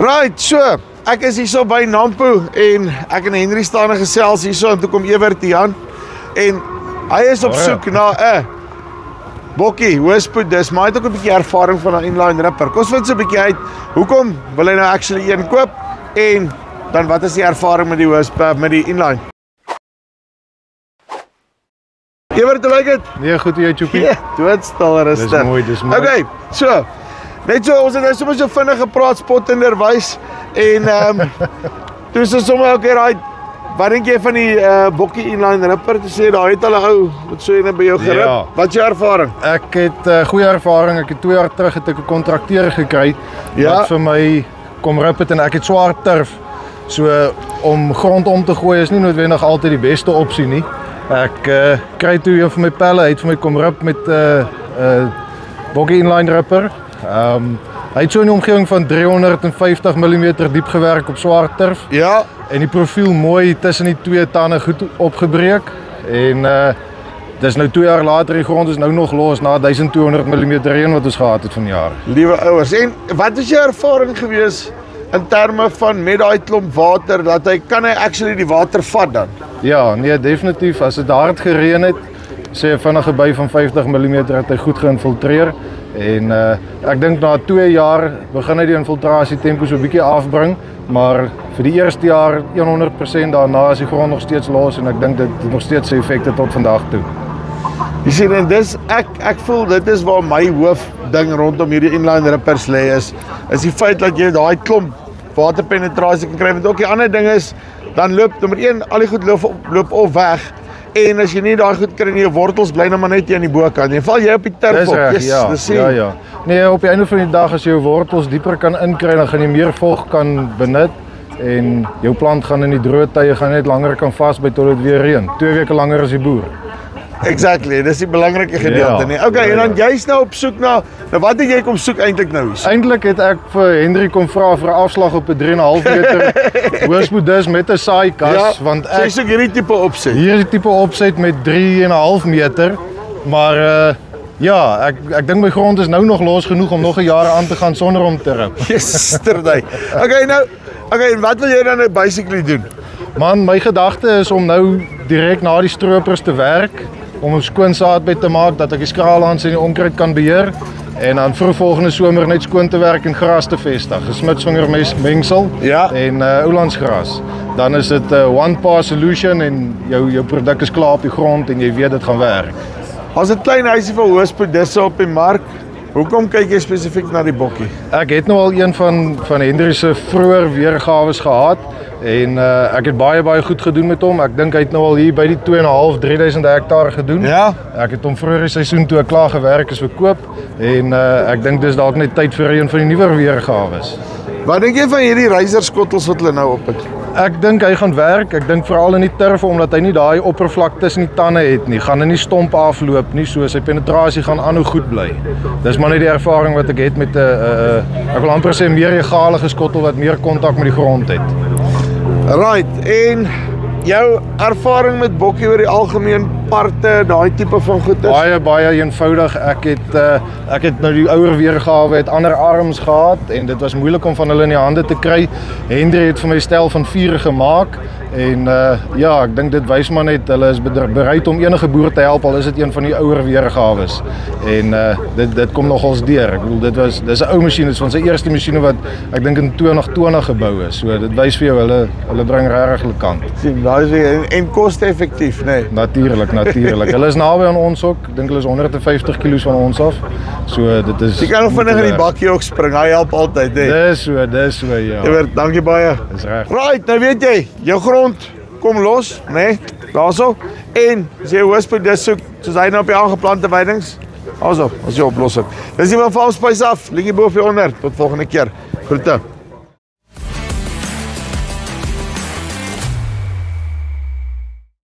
Right, so, ek is hier so by Nampo en ek en Henry staan en gesels hier so en toe kom Ewert hier aan en hy is op soek na 'n bokkie, hoëspoed, maar hy het ook 'n bietjie ervaring van 'n inline ripper. Kom ons vind so 'n bietjie uit, hoekom wil hy nou actually een koop en dan wat is die ervaring met die hoëspoed, met die inline? Ewert, hoe lyk dit? Nee, goed jy Choopie. Ja, doodstil rustig. Dis mooi, dis mooi. Okay, so, net so, ons het nou sommer so vinnig gepraat spottenderwys en toe is ons sommer okay, right, wat dink jy van die bokkie inline ripper? Toe sê daar het al 'n ou, wat sê jy by jou gerip? Ja. Wat is jou ervaring? Ek het goeie ervaring. Ek het 2 jaar terug het ek 'n kontrakteur gekry wat vir my kom rip het en ek het swaar turf. So om grond om te gooi is nie noodwendig altyd die beste opsie nie. Ek kry toe een van my pelle, hy het vir my kom rip met bokkie inline ripper. Hy het so in die omgewing van 350 mm diep gewerk op swaar turf. Ja. En die profiel mooi tussen die 2 tande goed opgebreek. En dis nou 2 jaar later, die grond is nou nog los na 1200 mm reën wat ons gehad het vanjaar. Liewe ouers, en wat is jou ervaring gewees in terme van met daai klomp water, dat kan hy actually die water vat dan? Ja, nee, definitief. As dit hard gereën het, sê 'n vinnige by van 50 mm het hy goed geïnfiltreer. En ek dink na 2 jaar begin hy die infiltrasie tempo so 'n bietjie afbring, maar vir die eerste jaar 100% daarna is die grond nog steeds los en ek dink dit het nog steeds sy effekte tot vandag toe. Jy sien, en dis, ek voel dit is waar my hoofding rondom hierdie inline rippers lê is die feit dat jy daai klomp waterpenetrasie kan kry, want ook die ander ding is, dan loop, nommer 1, al die goed loop of weg, en as jy nie daai goed kry in jou wortels, bly nou maar net jy aan die bokant, en val jy op die turf op, ja. Nee, op die einde van die dag, as jy jou wortels dieper kan inkry, dan gaan jy meer vog kan benut, en jou plant gaan in die droë tye gaan net langer kan vasbyt tot dit weer reën, 2 weke langer as die boer. Exactly, dis die belangrike gedeelte nie. Okay, en dan jy's nou op soek na wat het jy kom soek eintlik nou hier? Eintlik het ek vir Henry kom vra vir 'n afslag op 'n 3,5 meter hoëspoed met 'n saaikas, want ek soek hierdie tipe opset. Hierdie tipe opset met 3,5 meter, maar ja, ek dink my grond is nou nog los genoeg om nog 'n jaar aan te gaan sonder om te rip. Yesterday. Okay, en wat wil jy dan nou basically doen? Man, my gedagte is om nou direk na die stroopers te werk, om 'n skoon saadbed te maak, dat ek die skraalhans en die onkruid kan beheer, en dan vir volgende somer net skoon te werk en gras te vestig, gesmitsvinger mengsel en oulandsgras. Dan is dit 'n one-pass solution en jou produk is klaar op die grond en jy weet dit gaan werk. As 'n klein huisie vir hoëspoed op die mark, hoekom kyk jy spesifiek na die bokkie? Ek het nou al een van Henry se vroeër weergawe gehad en ek het baie goed gedoen met hom. Ek dink hy het nou al hier by die 2.500-3.000 hektaar gedoen. Ja. Ek het hom vroeër die seisoen toe ek klaar gewerk is verkoop en ek dink dis dalk net tyd vir een van die nuwer weergawes. Wat dink jy van hierdie reiserskottels wat hulle nou op het? Ek dink hy gaan werk. Ek dink veral in die turf omdat hy nie daai oppervlak tussen die tande het nie. Gaan hy nie stomp afloop nie, so sy penetrasie gaan aanhou goed bly. Dis maar net die ervaring wat ek het met 'n ek wil amper sê meer egalige skottel wat meer kontak met die grond het. Right, en jou ervaring met bokkie oor die algemeen parte, daai tipe van goeders? Baie eenvoudig. Ek het nou die ouer weergawe het ander arms gehad en dit was moeilik om van hulle in die hande te kry. Henry het vir my stel van 4 gemaak en ja, ek dink dit wys maar net hulle is bereid om enige boer te help, al is dit een van die ouer weergawes. En dit kom nogals deur. Ek bedoel dis 'n ou masjien, dit is van sy eerste masjiene wat ek dink in 2020 gebou is. So dit wys vir jou hulle bring regtig hulle kant. Sien, daai is en koste-effektief, nee. Natuurlik. Hulle is naby aan ons ook. Ek dink hulle is 150 kg van ons af. So dit is. Jy kan nog vinnig in die bakkie ook spring. Hy help altyd, hè. Dis so ja. Ewert, dankie baie. Dis reg. Right, nou weet jy, jou grond kom los, né? Daarso. En as jy hoëspoed soek, soos hy nou op die aangeplante weidings, daarso, as jy oplossing. Dis die van Farm Spice af. Linkie bo vir onder. Tot volgende keer. Groete.